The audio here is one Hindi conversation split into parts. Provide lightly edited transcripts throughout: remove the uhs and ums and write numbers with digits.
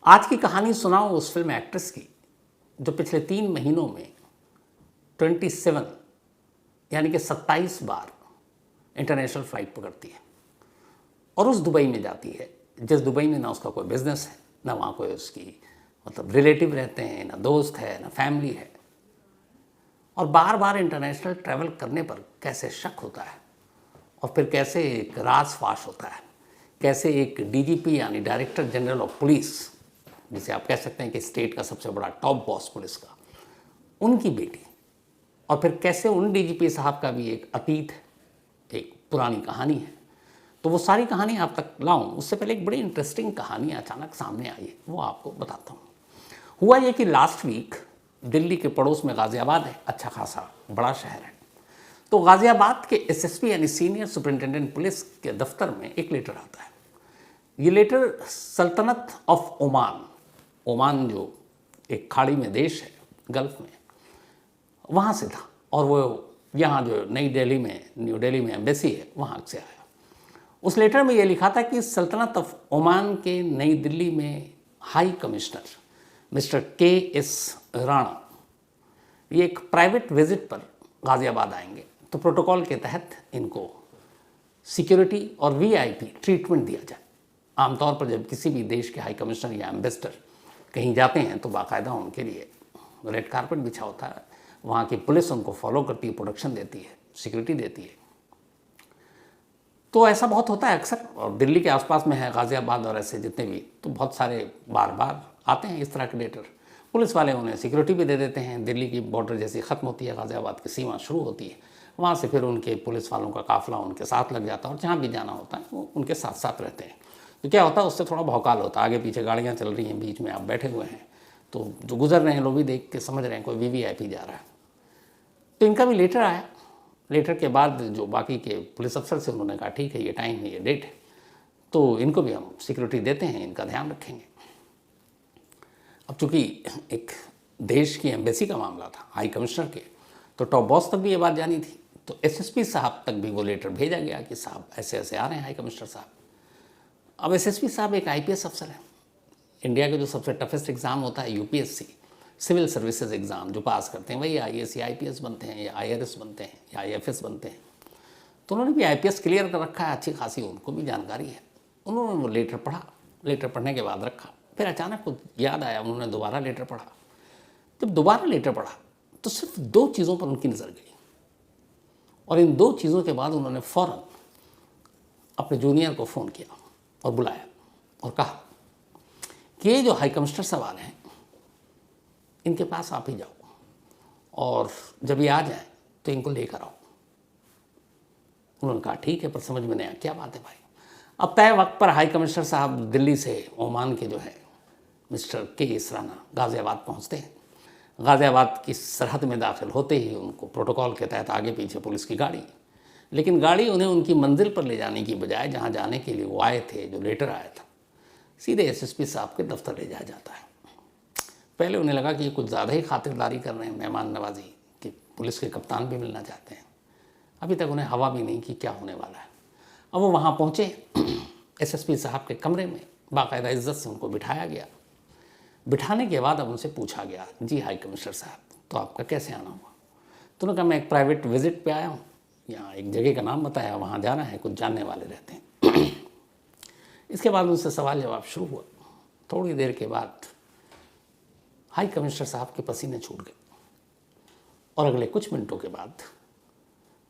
आज की कहानी सुनाओ उस फिल्म एक्ट्रेस की जो पिछले 3 महीनों में 27 यानी कि 27 बार इंटरनेशनल फ्लाइट पकड़ती है और उस दुबई में जाती है जिस दुबई में ना उसका कोई बिजनेस है, ना वहाँ कोई उसकी मतलब रिलेटिव रहते हैं, ना दोस्त है, ना फैमिली है। और बार बार इंटरनेशनल ट्रैवल करने पर कैसे शक होता है और फिर कैसे एक राज फाश होता है, कैसे एक डीजीपी यानी डायरेक्टर जनरल ऑफ पुलिस, जिसे आप कह सकते हैं कि स्टेट का सबसे बड़ा टॉप बॉस पुलिस का, उनकी बेटी, और फिर कैसे उन डीजीपी साहब का भी एक अतीत है, एक पुरानी कहानी है। तो वो सारी कहानी आप तक लाऊं उससे पहले एक बड़ी इंटरेस्टिंग कहानी अचानक सामने आई है, वो आपको बताता हूँ। हुआ ये कि लास्ट वीक दिल्ली के पड़ोस में गाज़ियाबाद है, अच्छा खासा बड़ा शहर है। तो गाज़ियाबाद के एसएसपी यानी सीनियर सुपरिंटेंडेंट पुलिस के दफ्तर में एक लेटर आता है। ये लेटर सल्तनत ऑफ ओमान, ओमान जो एक खाड़ी में देश है गल्फ में, वहाँ से था। और वो यहाँ जो नई दिल्ली में, न्यू दिल्ली में एम्बेसी है, वहाँ से आया। उस लेटर में ये लिखा था कि सल्तनत ऑफ ओमान के नई दिल्ली में high commissioner mister KS. Rana ये एक प्राइवेट विजिट पर गाज़ियाबाद आएंगे, तो प्रोटोकॉल के तहत इनको सिक्योरिटी और वीआईपी ट्रीटमेंट दिया जाए। आमतौर पर जब किसी भी देश के हाई कमिश्नर या एम्बेसडर कहीं जाते हैं तो बाकायदा उनके लिए रेड कारपेट बिछा होता है, वहाँ की पुलिस उनको फॉलो करती है, प्रोटेक्शन देती है, सिक्योरिटी देती है। तो ऐसा बहुत होता है अक्सर, और दिल्ली के आसपास में है गाज़ियाबाद और ऐसे जितने भी, तो बहुत सारे बार बार आते हैं इस तरह के लेटर। पुलिस वाले उन्हें सिक्योरिटी भी दे देते हैं। दिल्ली की बॉर्डर जैसी ख़त्म होती है, गाज़ियाबाद की सीमा शुरू होती है, वहाँ से फिर उनके पुलिस वालों का काफ़िला उनके साथ लग जाता है और जहाँ भी जाना होता है वो उनके साथ साथ रहते हैं। तो क्या होता है, उससे थोड़ा भौकाल होता है। आगे पीछे गाड़ियाँ चल रही हैं, बीच में आप बैठे हुए हैं, तो जो गुजर रहे हैं लोग भी देख के समझ रहे हैं कोई वीवीआईपी जा रहा है। तो इनका भी लेटर आया। लेटर के बाद जो बाकी के पुलिस अफसर से उन्होंने कहा ठीक है, ये टाइम है, ये डेट है, तो इनको भी हम सिक्योरिटी देते हैं, इनका ध्यान रखेंगे। अब चूँकि एक देश की एम्बेसी का मामला था, हाई कमिश्नर के, तो टॉप बॉस तक भी ये बात जानी थी। तो एसएसपी साहब तक भी वो लेटर भेजा गया कि साहब ऐसे ऐसे आ रहे हैं हाई कमिश्नर साहब। अब एसएसपी साहब एक आईपीएस अफसर हैं। इंडिया का जो सबसे टफेस्ट एग्ज़ाम होता है यूपीएससी, सिविल सर्विसेज एग्ज़ाम, जो पास करते हैं वही आईएएस या आईपीएस बनते हैं, या आईआरएस बनते हैं, या आईएफएस बनते हैं। तो उन्होंने भी आईपीएस क्लियर कर रखा है, अच्छी खासी उनको भी जानकारी है। उन्होंने वो लेटर पढ़ा, लेटर पढ़ने के बाद रखा, फिर अचानक कुछ याद आया, उन्होंने दोबारा लेटर पढ़ा। जब दोबारा लेटर पढ़ा तो सिर्फ 2 चीज़ों पर उनकी नज़र गई, और इन 2 चीज़ों के बाद उन्होंने फ़ौरन अपने जूनियर को फ़ोन किया और बुलाया और कहा कि ये जो हाई कमिश्नर साहब आ रहे हैं, इनके पास आप ही जाओ, और जब ये आ जाए तो इनको लेकर आओ। उन्होंने कहा ठीक है, पर समझ में नहीं आया क्या बात है भाई। अब तय वक्त पर हाई कमिश्नर साहब दिल्ली से ओमान के जो है मिस्टर के.एस. राणा गाज़ियाबाद पहुंचते हैं। गाज़ियाबाद की सरहद में दाखिल होते ही उनको प्रोटोकॉल के तहत आगे पीछे पुलिस की गाड़ी, लेकिन गाड़ी उन्हें उनकी मंजिल पर ले जाने की बजाय जहाँ जाने के लिए वो आए थे, जो लेटर आया था, सीधे एसएसपी साहब के दफ्तर ले जाया जाता है। पहले उन्हें लगा कि ये कुछ ज़्यादा ही खातिरदारी कर रहे हैं, मेहमान नवाजी, कि पुलिस के कप्तान भी मिलना चाहते हैं। अभी तक उन्हें हवा भी नहीं कि क्या होने वाला है। अब वो वहाँ पहुँचे, एसएसपी साहब के कमरे में बाकायदा इज्जत से उनको बिठाया गया। बिठाने के बाद अब उनसे पूछा गया, जी हाई कमिश्नर साहब, तो आपका कैसे आना हुआ? तो उन्होंने कहा मैं एक प्राइवेट विजिट पे आया हूँ, यहाँ एक जगह का नाम बताया, वहाँ जाना है, कुछ जानने वाले रहते हैं। इसके बाद उनसे सवाल जवाब शुरू हुआ। थोड़ी देर के बाद हाई कमिश्नर साहब के पसीने छूट गए, और अगले कुछ मिनटों के बाद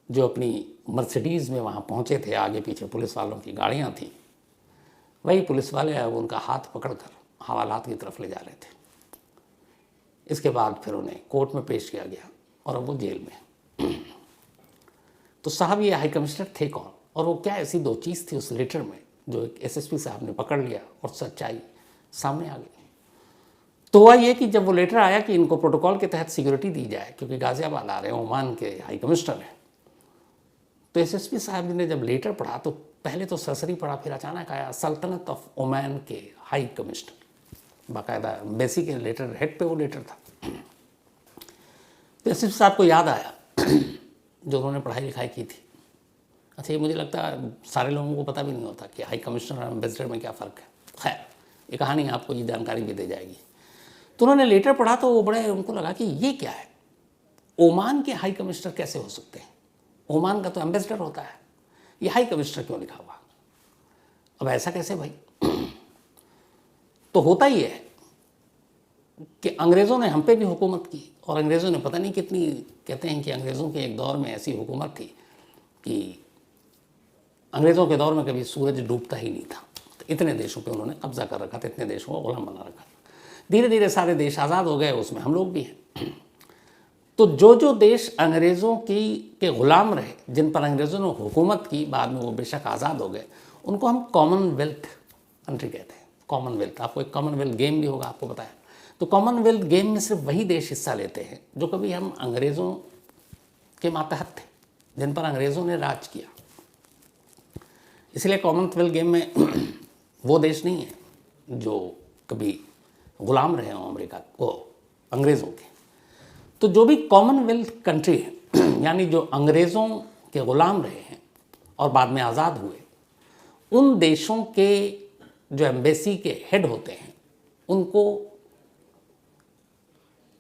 जो अपनी मर्सिडीज़ में वहाँ पहुँचे थे, आगे पीछे पुलिस वालों की गाड़ियाँ थीं, वही पुलिस वाले अब उनका हाथ पकड़कर हवालात की तरफ ले जा रहे थे। इसके बाद फिर उन्हें कोर्ट में पेश किया गया और अब वो जेल में। तो साहब ये हाई कमिश्नर थे कौन, और वो क्या ऐसी 2 चीज़ थी उस लेटर में जो एक एसएसपी साहब ने पकड़ लिया और सच्चाई सामने आ गई। तो हुआ ये कि जब वो लेटर आया कि इनको प्रोटोकॉल के तहत सिक्योरिटी दी जाए क्योंकि गाज़ियाबाद आ रहे हैं, ओमान के हाई कमिश्नर हैं, तो एसएसपी साहब ने जब लेटर पढ़ा तो पहले तो सरसरी पढ़ा, फिर अचानक आया सल्तनत ऑफ ओमान के हाई कमिश्नर, बाकायदा एम्बेसी के लेटर हेड पे वो लेटर था। तो एसएसपी साहब को याद आया जो उन्होंने पढ़ाई लिखाई की थी। अच्छा, ये मुझे लगता है सारे लोगों को पता भी नहीं होता कि हाई कमिश्नर और एम्बेसडर में क्या फ़र्क है। खैर, ये कहानी आपको ये जानकारी भी दे जाएगी। तो उन्होंने लेटर पढ़ा तो वो बड़े उनको लगा कि ये क्या है, ओमान के हाई कमिश्नर कैसे हो सकते हैं, ओमान का तो एम्बेसडर होता है, ये हाई कमिश्नर क्यों लिखा हुआ। अब ऐसा कैसे भाई। तो होता ही है कि अंग्रेज़ों ने हम पे भी हुकूमत की, और अंग्रेज़ों ने पता नहीं कितनी, कहते हैं कि अंग्रेज़ों के एक दौर में ऐसी हुकूमत थी कि अंग्रेज़ों के दौर में कभी सूरज डूबता ही नहीं था। तो इतने देशों पे उन्होंने कब्जा कर रखा था, इतने देशों को गुलाम बना रखा। धीरे धीरे सारे देश आज़ाद हो गए, उसमें हम लोग भी हैं। तो जो जो देश अंग्रेज़ों के ग़ुलाम रहे, जिन पर अंग्रेज़ों ने हुकूमत की, बाद में वो बेशक आज़ाद हो गए, उनको हम कॉमनवेल्थ कंट्री कहते हैं। कॉमनवेल्थ, आपको एक कॉमनवेल्थ गेम भी होगा, आपको बताया। तो कॉमनवेल्थ गेम में सिर्फ वही देश हिस्सा लेते हैं जो कभी हम अंग्रेज़ों के मातहत थे, जिन पर अंग्रेज़ों ने राज किया। इसलिए कॉमनवेल्थ गेम में वो देश नहीं है जो कभी ग़ुलाम रहे हों अमेरिका को, अंग्रेज़ों के। तो जो भी कॉमनवेल्थ कंट्री है, यानी जो अंग्रेज़ों के ग़ुलाम रहे हैं और बाद में आज़ाद हुए, उन देशों के जो एम्बेसी के हेड होते हैं, उनको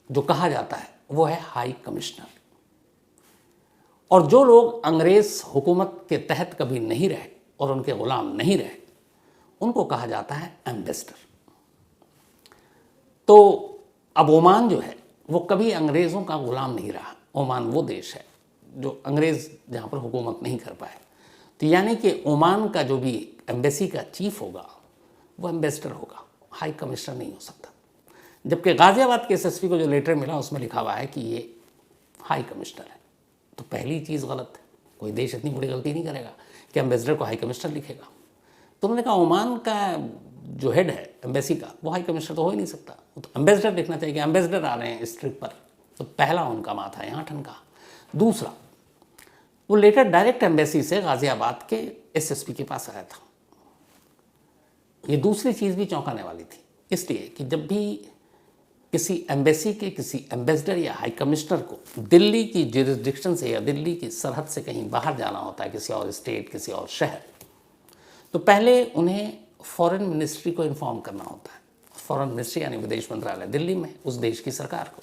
जो कहा जाता है वो है हाई कमिश्नर। और जो लोग अंग्रेज़ हुकूमत के तहत कभी नहीं रहे और उनके ग़ुलाम नहीं रहे, उनको कहा जाता है एम्बेसडर। तो अब ओमान जो है वो कभी अंग्रेज़ों का ग़ुलाम नहीं रहा। ओमान वो देश है जो अंग्रेज़ जहाँ पर हुकूमत नहीं कर पाए। तो यानी कि ओमान का जो भी एम्बेसी का चीफ होगा वो एम्बेसडर होगा, हाई कमिश्नर नहीं हो सकता। जबकि गाज़ियाबाद के एसएसपी को जो लेटर मिला उसमें लिखा हुआ है कि ये हाई कमिश्नर है। तो पहली चीज़ गलत है। कोई देश इतनी बड़ी गलती नहीं करेगा कि एम्बेसडर को हाई कमिश्नर लिखेगा। तो उन्होंने कहा ओमान का जो हेड है एम्बेसी का, वो हाई कमिश्नर तो हो ही नहीं सकता, वो तो एम्बेसडर लिखना चाहिए कि एम्बेसडर आ रहे हैं इस ट्रिप पर। तो पहला उनका माथा यहाँ ठनका। दूसरा, वो लेटर डायरेक्ट एम्बेसी से गाज़ियाबाद के एसएसपी के पास आया था। ये दूसरी चीज़ भी चौंकाने वाली थी, इसलिए कि जब भी किसी एम्बेसी के किसी एम्बेसडर या हाई कमिश्नर को दिल्ली की जुरिस्डिक्शन से या दिल्ली की सरहद से कहीं बाहर जाना होता है, किसी और स्टेट, किसी और शहर, तो पहले उन्हें फॉरेन मिनिस्ट्री को इन्फॉर्म करना होता है। फॉरेन मिनिस्ट्री यानी विदेश मंत्रालय दिल्ली में, उस देश की सरकार को।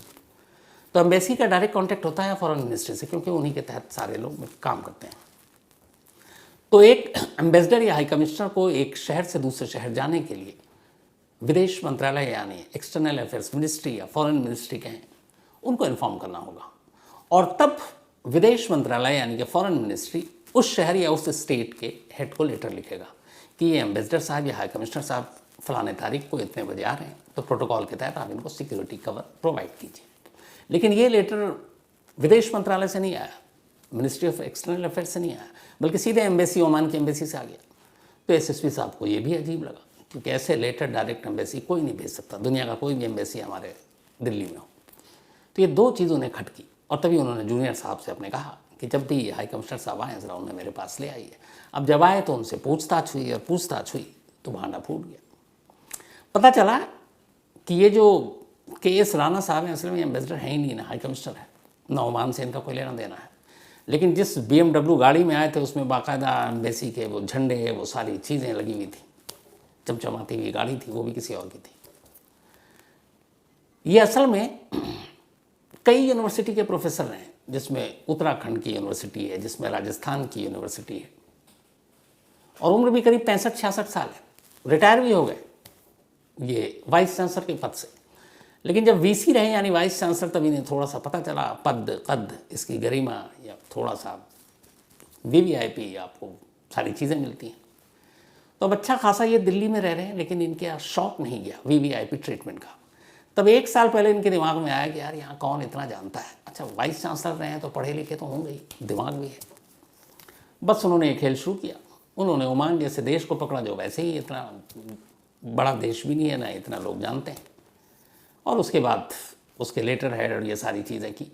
तो एम्बेसी का डायरेक्ट कॉन्टैक्ट होता है फॉरेन मिनिस्ट्री से, क्योंकि उन्हीं के तहत सारे लोग काम करते हैं। तो एक एम्बेसडर या हाई कमिश्नर को एक शहर से दूसरे शहर जाने के लिए विदेश मंत्रालय यानी एक्सटर्नल अफेयर्स मिनिस्ट्री या फॉरेन मिनिस्ट्री कहें, उनको इन्फॉर्म करना होगा। और तब विदेश मंत्रालय यानी कि फॉरेन मिनिस्ट्री उस शहर या उस स्टेट के हेड को लेटर लिखेगा कि ये एम्बेसडर साहब या हाई कमिश्नर साहब फलाने तारीख को इतने बजे आ रहे हैं, तो प्रोटोकॉल के तहत आप इनको सिक्योरिटी कवर प्रोवाइड कीजिए। लेकिन ये लेटर विदेश मंत्रालय से नहीं आया, मिनिस्ट्री ऑफ एक्सटर्नल अफेयर्स से नहीं आया, बल्कि सीधे एम्बेसी, ओमान की एम्बेसी से आ गया। तो एसएसपी साहब को ये भी अजीब लगा, क्योंकि ऐसे लेटर डायरेक्ट एम्बेसी कोई नहीं भेज सकता, दुनिया का कोई भी एम्बेसी हमारे दिल्ली में हो। तो ये दो चीज़ उन्हें खटकी, और तभी उन्होंने जूनियर साहब से अपने कहा कि जब भी हाई कमिश्नर साहब आए ज़रा उन्हें मेरे पास ले आइए। अब जब आए तो उनसे पूछताछ हुई, और पूछताछ हुई तो भांडा फूट गया। पता चला कि ये जो KS राणा साहब हैं असल में एम्बेसडर है ही नहीं, ना हाई कमिश्नर है, ना ओमान से इनका कोई लेना देना है। लेकिन जिस BMW गाड़ी में आए थे उसमें बाकायदा एम्बेसी के वो झंडे, वो सारी चीज़ें लगी हुई थी, चमचमाती हुई गाड़ी थी, वो भी किसी और की थी। ये असल में कई यूनिवर्सिटी के प्रोफेसर हैं, जिसमें उत्तराखंड की यूनिवर्सिटी है, जिसमें राजस्थान की यूनिवर्सिटी है, और उम्र भी करीब 65-66 साल है, रिटायर भी हो गए ये वाइस चांसलर के पद से। लेकिन जब VC रहे यानी वाइस चांसलर, तब इन्हें थोड़ा सा पता चला पद, कद, इसकी गरिमा, या थोड़ा सा VVIP आपको सारी चीज़ें मिलती हैं। तो अब अच्छा खासा ये दिल्ली में रह रहे हैं, लेकिन इनके यहाँ शौक नहीं गया VVIP ट्रीटमेंट का। तब 1 साल पहले इनके दिमाग में आया कि यार यहाँ कौन इतना जानता है, अच्छा वाइस चांसलर रहे हैं तो पढ़े लिखे तो होंगे ही, दिमाग भी है। बस उन्होंने एक खेल शुरू किया, उन्होंने ओमान जैसे देश को पकड़ा जो वैसे ही इतना बड़ा देश भी नहीं है, ना इतना लोग जानते हैं, और उसके बाद उसके लेटर हेड और ये सारी चीज़ें की।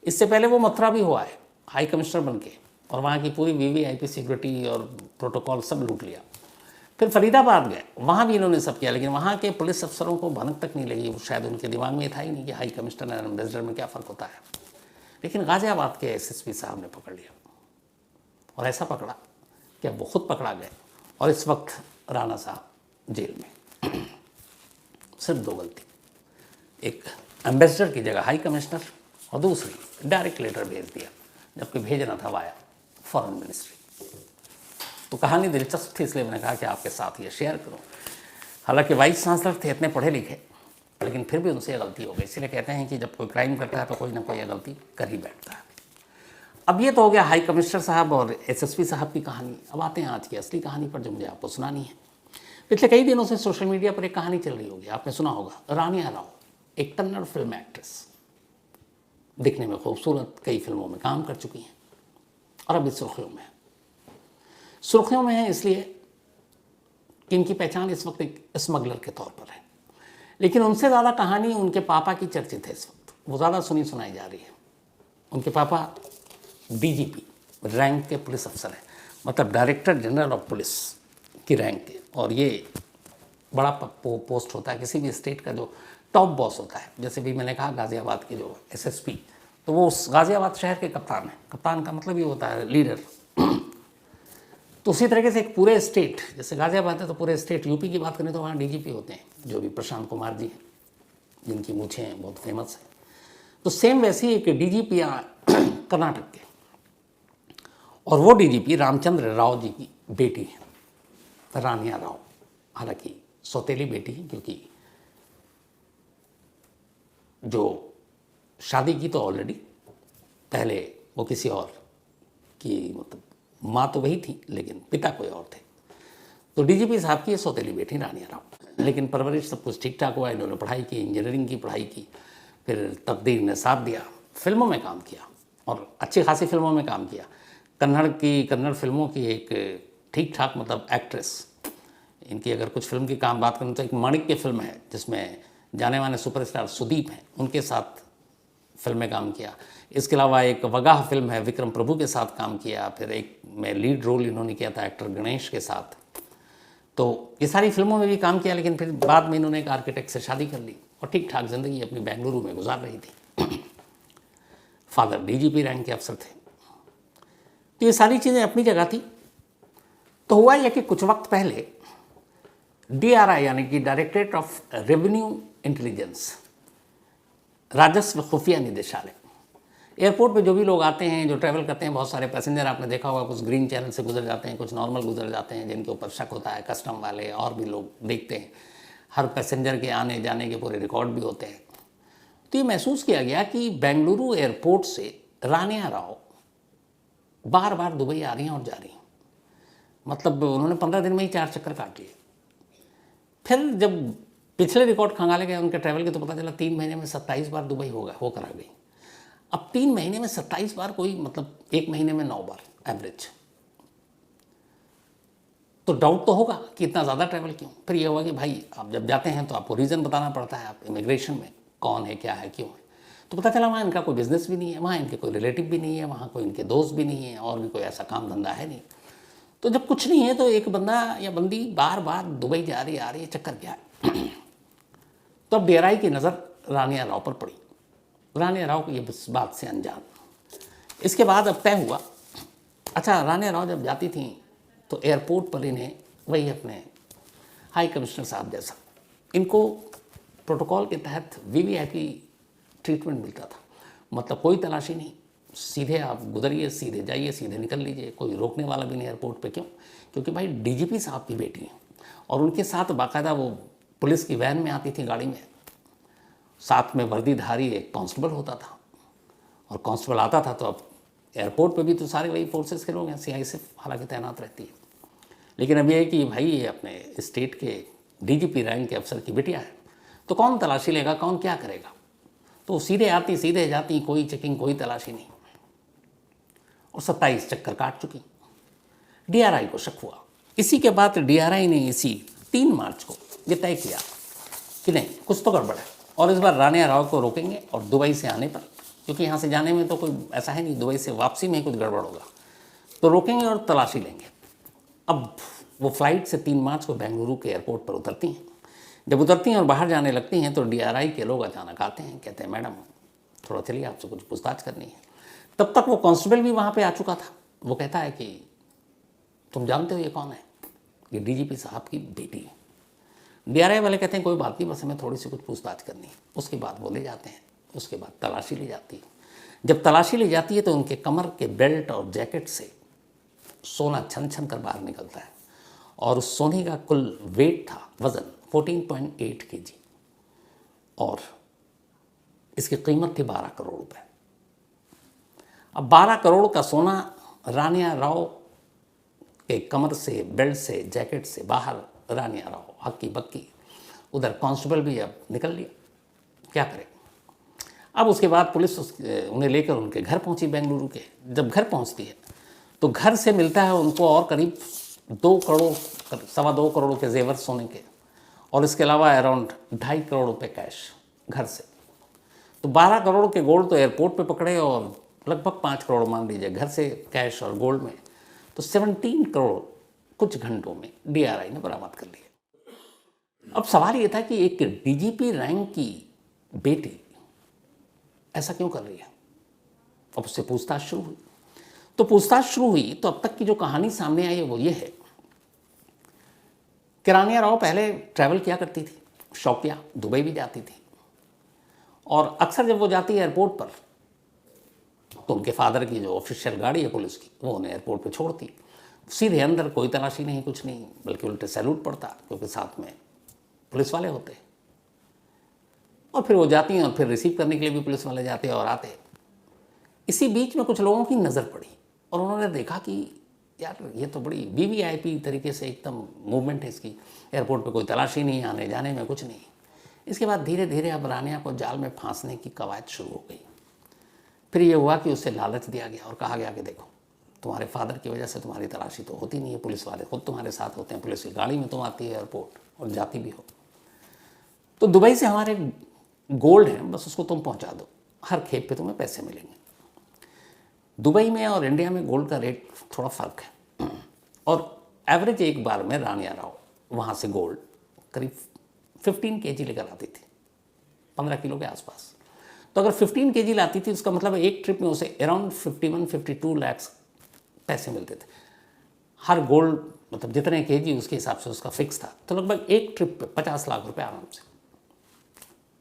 इससे पहले वो मथुरा भी हुआ है हाई कमिश्नर बन के, और वहाँ की पूरी VVIP सिक्योरिटी और प्रोटोकॉल सब लूट लिया। फिर फरीदाबाद गए, वहाँ भी इन्होंने सब किया, लेकिन वहाँ के पुलिस अफसरों को भनक तक नहीं लगी, वो शायद उनके दिमाग में था ही नहीं कि हाई कमिश्नर और एम्बेसडर में क्या फ़र्क होता है। लेकिन गाज़ियाबाद के SSP साहब ने पकड़ लिया, और ऐसा पकड़ा कि अब वो खुद पकड़ा गए, और इस वक्त राणा साहब जेल में। सिर्फ 2 गलती, एक एम्बेसडर की जगह हाई कमिश्नर, और दूसरी डायरेक्ट लेटर भेज दिया जबकि भेजना था वाया फॉरेन मिनिस्ट्री। तो कहानी दिलचस्प थी, इसलिए मैंने कहा कि आपके साथ ये शेयर करूं। हालांकि वाइस चांसलर थे, इतने पढ़े लिखे, लेकिन फिर भी उनसे गलती हो गई। इसलिए कहते हैं कि जब कोई क्राइम करता है तो कोई ना कोई गलती कर ही बैठता है। अब ये तो हो गया हाई कमिश्नर साहब और एसएसपी साहब की कहानी। अब आते हैं आज की असली कहानी पर, जो मुझे आपको सुनानी है। पिछले कई दिनों से सोशल मीडिया पर एक कहानी चल रही होगी, आपने सुना होगा। रानिया राव एक कन्नड़ फिल्म एक्ट्रेस, दिखने में खूबसूरत, कई फिल्मों में काम कर चुकी हैं और अभी सुर्खियों में है। सुर्खियों में है इसलिए कि इनकी पहचान इस वक्त एक स्मगलर के तौर पर है, लेकिन उनसे ज़्यादा कहानी उनके पापा की चर्चित है इस वक्त, वो ज़्यादा सुनी सुनाई जा रही है। उनके पापा डीजीपी रैंक के पुलिस अफसर हैं, मतलब डायरेक्टर जनरल ऑफ पुलिस की रैंक के, और ये बड़ा पोस्ट होता है किसी भी स्टेट का, जो टॉप बॉस होता है। जैसे भी मैंने कहा गाज़ियाबाद के जो एसएसपी, तो वो उस गाज़ियाबाद शहर के कप्तान हैं। कप्तान का मतलब ये होता है लीडर। तो उसी तरीके से एक पूरे स्टेट, जैसे गाज़ियाबाद है तो पूरे स्टेट, यूपी की बात करें तो वहाँ डीजीपी होते हैं, जो भी प्रशांत कुमार जी हैं, जिनकी मूछें हैं बहुत फेमस हैं। तो सेम वैसे ही एक डीजीपी कर्नाटक के, और वो डीजीपी रामचंद्र राव जी की बेटी है रानिया राव। हालांकि सौतेली बेटी है, क्योंकि जो शादी की तो ऑलरेडी पहले वो किसी और की, मतलब माँ तो वही थी लेकिन पिता कोई और थे। तो डीजीपी साहब की सौतेली बेटी रानिया राव। लेकिन परवरिश सब कुछ ठीक ठाक हुआ, इन्होंने पढ़ाई की, इंजीनियरिंग की पढ़ाई की, फिर तकदीर ने साथ दिया, फिल्मों में काम किया और अच्छी खासी फिल्मों में काम किया। कन्नड़ फिल्मों की एक ठीक ठाक मतलब एक्ट्रेस। इनकी अगर कुछ फिल्म की बात करें तो एक माणिक्य फिल्म है जिसमें जाने माने सुपरस्टार सुदीप हैं, उनके साथ फिल्म में काम किया। इसके अलावा एक वगाह फिल्म है, विक्रम प्रभु के साथ काम किया। फिर एक में लीड रोल इन्होंने किया था एक्टर गणेश के साथ। तो ये सारी फिल्मों में भी काम किया, लेकिन फिर बाद में इन्होंने एक आर्किटेक्ट से शादी कर ली और ठीक ठाक ज़िंदगी अपनी बेंगलुरु में गुजार रही थी। फादर डीजीपी रैंक के अफसर थे। तो ये सारी चीज़ें अपनी जगह थी। तो हुआ यह कि कुछ वक्त पहले डीआरआई यानी कि डायरेक्टरेट ऑफ रेवेन्यू इंटेलिजेंस, राजस्व खुफिया निदेशालय, एयरपोर्ट पे जो भी लोग आते हैं, जो ट्रैवल करते हैं, बहुत सारे पैसेंजर आपने देखा होगा, कुछ ग्रीन चैनल से गुजर जाते हैं, कुछ नॉर्मल गुजर जाते हैं, जिनके ऊपर शक होता है, कस्टम वाले और भी लोग देखते हैं। हर पैसेंजर के आने जाने के पूरे रिकॉर्ड भी होते हैं। तो ये महसूस किया गया कि बेंगलुरु एयरपोर्ट से रानिया राव बार बार दुबई आ रही हैं और जा रही हैं। मतलब उन्होंने 15 दिन में ही 4 चक्कर काट लिए। फिर जब पिछले रिकॉर्ड खंगाले गए उनके ट्रैवल के, तो पता चला 3 महीने में 27 बार दुबई होकर आ गई। अब 3 महीने में 27 बार, कोई मतलब 1 महीने में 9 बार एवरेज। तो डाउट तो होगा कि इतना ज़्यादा ट्रैवल क्यों। फिर ये हुआ कि भाई आप जब जाते हैं तो आपको रीज़न बताना पड़ता है, आप इमिग्रेशन में कौन है, क्या है, क्यों है। तो पता चला वहाँ इनका कोई बिजनेस भी नहीं है, वहाँ इनके कोई रिलेटिव भी नहीं है, वहाँ कोई इनके दोस्त भी नहीं है, और भी कोई ऐसा काम धंधा है नहीं। तो जब कुछ नहीं है तो एक बंदा या बंदी बार बार दुबई जा रही आ रही है, चक्कर क्या है। तो अब डीआरआई की नज़र रानिया राव पर पड़ी। रानिया राव को ये बात से अनजान। इसके बाद अब तय हुआ, अच्छा रानिया राव जब जाती थी तो एयरपोर्ट पर इन्हें वही अपने हाई कमिश्नर साहब जैसा इनको प्रोटोकॉल के तहत वीवीआईपी ट्रीटमेंट मिलता था। मतलब कोई तलाशी नहीं, सीधे आप गुजरिए, सीधे जाइए, सीधे निकल लीजिए, कोई रोकने वाला भी नहीं एयरपोर्ट पे। क्यों? क्योंकि भाई डीजीपी साहब की बेटी हैं और उनके साथ बाकायदा वो पुलिस की वैन में आती थी, गाड़ी में, साथ में वर्दीधारी एक कांस्टेबल होता था, और कांस्टेबल आता था तो अब एयरपोर्ट पे भी तो सारे वही फोर्सेस के लोग हैं, सीआईएसएफ हालांकि तैनात रहती है। लेकिन अब ये है कि भाई ये अपने स्टेट के डीजीपी रैंक के अफसर की बिटिया है, तो कौन तलाशी लेगा, कौन क्या करेगा। तो सीधे आती सीधे जाती, कोई चेकिंग कोई तलाशी नहीं, और 27 चक्कर काट चुकी। डीआरआई को शक हुआ। इसी के बाद डीआरआई ने इसी 3 मार्च को ये तय किया कि नहीं कुछ तो गड़बड़ है, और इस बार रानिया राव को रोकेंगे, और दुबई से आने पर, क्योंकि यहाँ से जाने में तो कोई ऐसा है नहीं, दुबई से वापसी में ही कुछ गड़बड़ होगा, तो रोकेंगे और तलाशी लेंगे। अब वो फ्लाइट से 3 मार्च को बेंगलुरु के एयरपोर्ट पर उतरती हैं। जब उतरती हैं और बाहर जाने लगती हैं तो डीआरआई के लोग अचानक आते हैं, कहते हैं मैडम थोड़ा चलिए, आपसे कुछ पूछताछ करनी है। तब तक वो कांस्टेबल भी वहाँ पे आ चुका था। वो कहता है कि तुम जानते हो ये कौन है? ये डीजीपी साहब की बेटी है। DRI वाले कहते हैं कोई बात नहीं, बस हमें थोड़ी सी कुछ पूछताछ करनी है। उसके बाद वो ले जाते हैं, उसके बाद तलाशी ली जाती है। जब तलाशी ली जाती है तो उनके कमर के बेल्ट और जैकेट से सोना छन छन कर बाहर निकलता है और उस सोने का कुल वेट था, वज़न 14.8 kg और इसकी कीमत थी 12 करोड़ रुपए। अब 12 करोड़ का सोना रानिया राव के कमर से, बेल्ट से, जैकेट से बाहर रानिया राव हक्की बक्की, उधर कांस्टेबल भी अब निकल लिया, क्या करे। अब उसके बाद पुलिस उन्हें लेकर उनके घर पहुंची बेंगलुरु के। जब घर पहुंचती है तो घर से मिलता है उनको और करीब 2 करोड़, 2.25 करोड़ के जेवर सोने के, और इसके अलावा अराउंड 2.5 करोड़ रुपए कैश घर से। तो 12 करोड़ के गोल्ड तो एयरपोर्ट पे पकड़े और लगभग 5 करोड़ मान लीजिए घर से कैश और गोल्ड में, तो 17 करोड़ कुछ घंटों में DRI ने बरामद कर लिया। अब सवाल ये था कि एक DGP रैंक की बेटी ऐसा क्यों कर रही है। अब उससे पूछताछ शुरू हुई। तो पूछताछ शुरू हुई तो अब तक की जो कहानी सामने आई है वो ये है कि रानिया राव पहले ट्रैवल किया करती थी, शौकिया, दुबई भी जाती थी, और अक्सर जब वो जाती है एयरपोर्ट पर तो उनके फादर की जो ऑफिशियल गाड़ी है पुलिस की, वो उन्हें एयरपोर्ट पे छोड़ती, सीधे अंदर, कोई तलाशी नहीं, कुछ नहीं, बल्कि उल्टे सैल्यूट पड़ता क्योंकि साथ में पुलिस वाले होते। और फिर वो जाती हैं और फिर रिसीव करने के लिए भी पुलिस वाले जाते और आते। इसी बीच में कुछ लोगों की नज़र पड़ी और उन्होंने देखा कि यार ये तो बड़ी VVIP तरीके से एकदम मूवमेंट है इसकी, एयरपोर्ट पे कोई तलाशी नहीं, आने जाने में कुछ नहीं। इसके बाद धीरे धीरे अब रानिया को जाल में फांसने की कवायद शुरू हो गई। फिर ये हुआ कि उसे लालच दिया गया और कहा गया कि देखो, तुम्हारे फादर की वजह से तुम्हारी तलाशी तो होती नहीं है, पुलिस वाले खुद तुम्हारे साथ होते हैं, पुलिस की गाड़ी में तुम आती है एयरपोर्ट और जाती भी हो, तो दुबई से हमारे गोल्ड है, बस उसको तुम पहुंचा दो, हर खेप पे तुम्हें पैसे मिलेंगे। दुबई में और इंडिया में गोल्ड का रेट थोड़ा फ़र्क है, और एवरेज एक बार में रानिया राव वहाँ से गोल्ड करीब 15 kg लेकर आती थी, 15 किलो के आसपास। तो अगर 15 kg लाती थी उसका मतलब एक ट्रिप में उसे अराउंड 51-52 लाख पैसे मिलते थे। हर गोल्ड मतलब जितने kg उसके हिसाब से उसका फिक्स था, तो लगभग एक ट्रिप पे 50 लाख रुपए आराम से,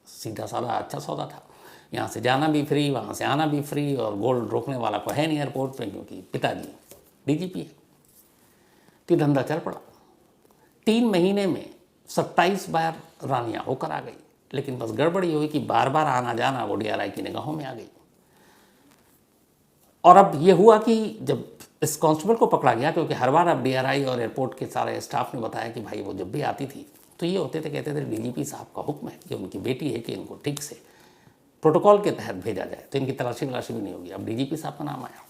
सीधा साधा अच्छा सौदा था। यहाँ से जाना भी फ्री, वहाँ से आना भी फ्री, और गोल्ड रोकने वाला को है नहीं एयरपोर्ट पे क्योंकि पिताजी DGP है। तो धंधा चल पड़ा। 3 महीने में 27 बार रानिया होकर आ गई, लेकिन बस गड़बड़ी हुई कि बार बार आना जाना वो DRI की निगाहों में आ गई। और अब ये हुआ कि जब इस कांस्टेबल को पकड़ा गया, क्योंकि हर बार अब DRI और एयरपोर्ट के सारे स्टाफ ने बताया कि भाई वो जब भी आती थी तो ये होते थे, कहते थे DGP साहब का हुक्म है कि उनकी बेटी है कि इनको ठीक से प्रोटोकॉल के तहत भेजा जाए, तो इनकी तलाशी वलाशी भी नहीं होगी। अब DGP साहब का नाम आया।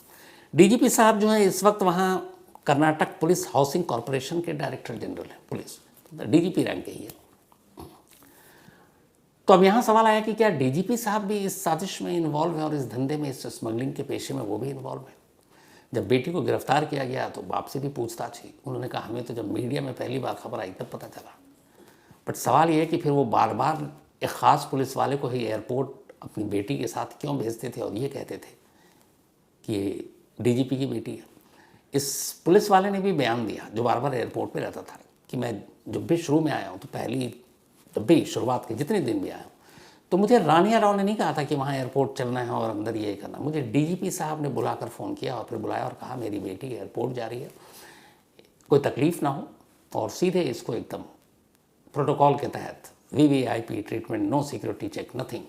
DGP साहब जो है इस वक्त वहाँ कर्नाटक पुलिस हाउसिंग कॉरपोरेशन के डायरेक्टर जनरल है पुलिस, DGP रैंक के ही है। तो अब यहाँ सवाल आया कि क्या DGP साहब भी इस साजिश में इन्वॉल्व है और इस धंधे में, इस स्मगलिंग के पेशे में वो भी इन्वॉल्व है। जब बेटी को गिरफ्तार किया गया तो बाप से भी पूछताछ हुई। उन्होंने कहा हमें तो जब मीडिया में पहली बार खबर आई तब पता चला, बट सवाल ये है कि फिर वो बार बार एक ख़ास पुलिस वाले को ही एयरपोर्ट अपनी बेटी के साथ क्यों भेजते थे और ये कहते थे कि ये DGP की बेटी है। इस पुलिस वाले ने भी बयान दिया, जो बार बार एयरपोर्ट पे रहता था, कि मैं जब भी शुरू में आया हूँ, तो जब भी शुरुआत के जितने दिन भी आया हूँ, तो मुझे रानिया राव ने नहीं कहा था कि वहाँ एयरपोर्ट चलना है और अंदर ये करना। मुझे DGP साहब ने बुलाकर फ़ोन किया और फिर बुलाया और कहा मेरी बेटी एयरपोर्ट जा रही है, कोई तकलीफ़ ना हो, और सीधे इसको एकदम प्रोटोकॉल के तहत VVIP treatment, no security check, nothing,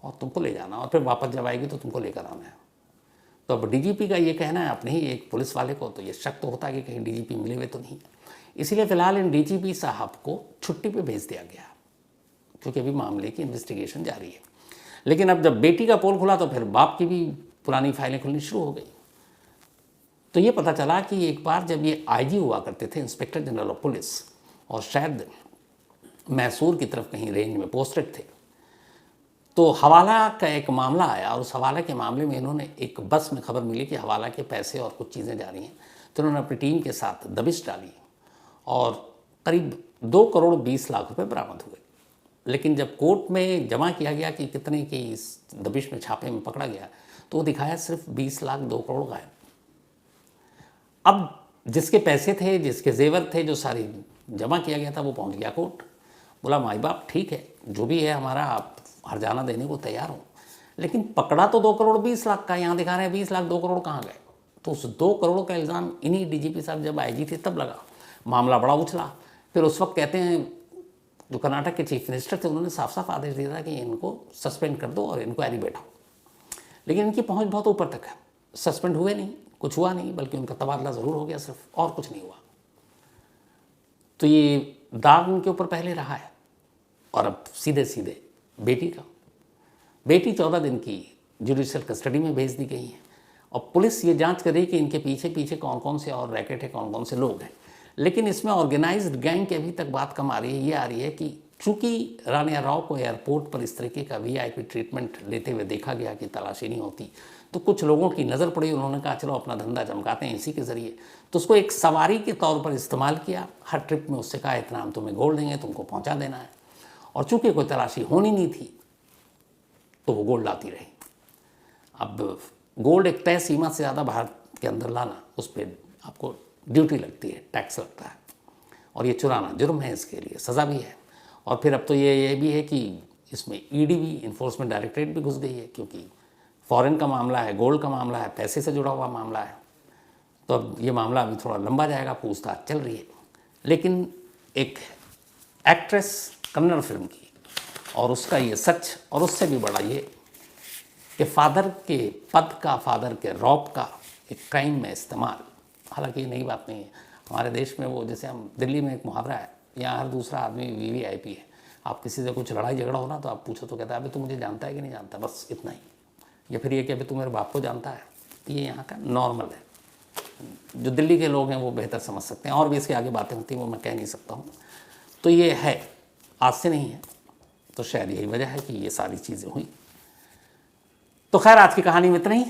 और तुमको ले जाना, और फिर वापस जब आएगी तो तुमको लेकर आना है। तो अब DGP का ये कहना है अपने ही एक पुलिस वाले को, तो ये शक तो होता है कि कहीं DGP मिले हुए तो नहीं। इसीलिए फ़िलहाल इन DGP साहब को छुट्टी पे भेज दिया गया, क्योंकि अभी मामले की इन्वेस्टिगेशन जारी है। लेकिन अब जब बेटी का पोल खुला तो फिर बाप की भी पुरानी फाइलें खुलनी शुरू हो गई। तो ये पता चला कि एक बार जब ये IG हुआ करते थे, इंस्पेक्टर जनरल ऑफ पुलिस, और शायद मैसूर की तरफ कहीं रेंज में पोस्टेड थे, तो हवाला का एक मामला आया, और उस हवाला के मामले में इन्होंने एक बस में खबर मिली कि हवाला के पैसे और कुछ चीज़ें जा रही हैं, तो उन्होंने अपनी टीम के साथ दबिश डाली और करीब 2 करोड़ 20 लाख रुपए बरामद हुए। लेकिन जब कोर्ट में जमा किया गया कि कितने की इस दबिश में, छापे में पकड़ा गया, तो वो दिखाया सिर्फ 20 लाख 2 करोड़ गायब। अब जिसके पैसे थे, जिसके जेवर थे, जो सारी जमा किया गया था, वो पहुंच गया कोर्ट। बोला माई बाप ठीक है, जो भी है हमारा, आप हर्जाना देने को तैयार हो, लेकिन पकड़ा तो 2 करोड़ 20 लाख का, यहाँ दिखा रहे हैं 20 लाख, 2 करोड़ कहाँ गए? तो उस 2 करोड़ का इल्ज़ाम इन्हीं डीजीपी साहब जब आईजी थे तब लगा, मामला बड़ा उछला। फिर उस वक्त कहते हैं जो कर्नाटक के चीफ मिनिस्टर थे, उन्होंने साफ साफ आदेश दिया था कि इनको सस्पेंड कर दो और इंक्वायरी बैठाओ, लेकिन इनकी पहुंच बहुत ऊपर तक है। सस्पेंड हुए नहीं, कुछ हुआ नहीं, बल्कि उनका तबादला ज़रूर हो गया सिर्फ, और कुछ नहीं हुआ। तो ये दाग उनके ऊपर पहले रहा है। और अब सीधे सीधे बेटी 14 दिन की जुडिशियल कस्टडी में भेज दी गई है, और पुलिस ये जांच कर रही है कि इनके पीछे पीछे कौन कौन से और रैकेट है, कौन कौन से लोग हैं। लेकिन इसमें ऑर्गेनाइज्ड गैंग की अभी तक बात कम आ रही है। ये आ रही है कि चूंकि रानिया राव को एयरपोर्ट पर इस तरीके का वीआईपी ट्रीटमेंट लेते हुए देखा गया कि तलाशी नहीं होती, तो कुछ लोगों की नज़र पड़ी, उन्होंने कहा चलो अपना धंधा चमकाते हैं इसी के ज़रिए। तो उसको एक सवारी के तौर पर इस्तेमाल किया। हर ट्रिप में उससे कहा इतना हम तुम्हें गोल्ड देंगे, तुमको पहुँचा देना है। और चूंकि कोई तलाशी होनी नहीं थी तो वो गोल्ड लाती रही। अब गोल्ड एक तय सीमा से ज़्यादा भारत के अंदर लाना, उस पर आपको ड्यूटी लगती है, टैक्स लगता है, और ये चुराना जुर्म है, इसके लिए सज़ा भी है। और फिर अब तो ये भी है कि इसमें ईडी भी, इन्फोर्समेंट डायरेक्टरेट भी घुस गई है, क्योंकि फॉरेन का मामला है, गोल्ड का मामला है, पैसे से जुड़ा हुआ मामला है। तो अब ये मामला अभी थोड़ा लंबा जाएगा, पूछताछ चल रही है। लेकिन एक एक्ट्रेस कन्नड़ फिल्म की, और उसका ये सच, और उससे भी बड़ा ये कि फादर के पद का, फादर के रौब का एक क्राइम में इस्तेमाल। हालांकि ये नई बात नहीं है, हमारे देश में वो, जैसे हम दिल्ली में एक मुहावरा है, यहाँ हर दूसरा आदमी वीवीआईपी है। आप किसी से कुछ लड़ाई झगड़ा हो ना, तो आप पूछो तो कहता है अभी तू मुझे जानता है कि नहीं जानता, बस इतना ही। या फिर ये कि अभी तू मेरे बाप को जानता है। ये यहाँ का नॉर्मल है। जो दिल्ली के लोग हैं वो बेहतर समझ सकते हैं, और भी इसके आगे बातें होती हैं वो मैं कह नहीं सकता हूँ। तो ये है, आज से नहीं है। तो शायद यही वजह है कि ये सारी चीज़ें हुई। तो खैर आज की कहानी में इतना ही।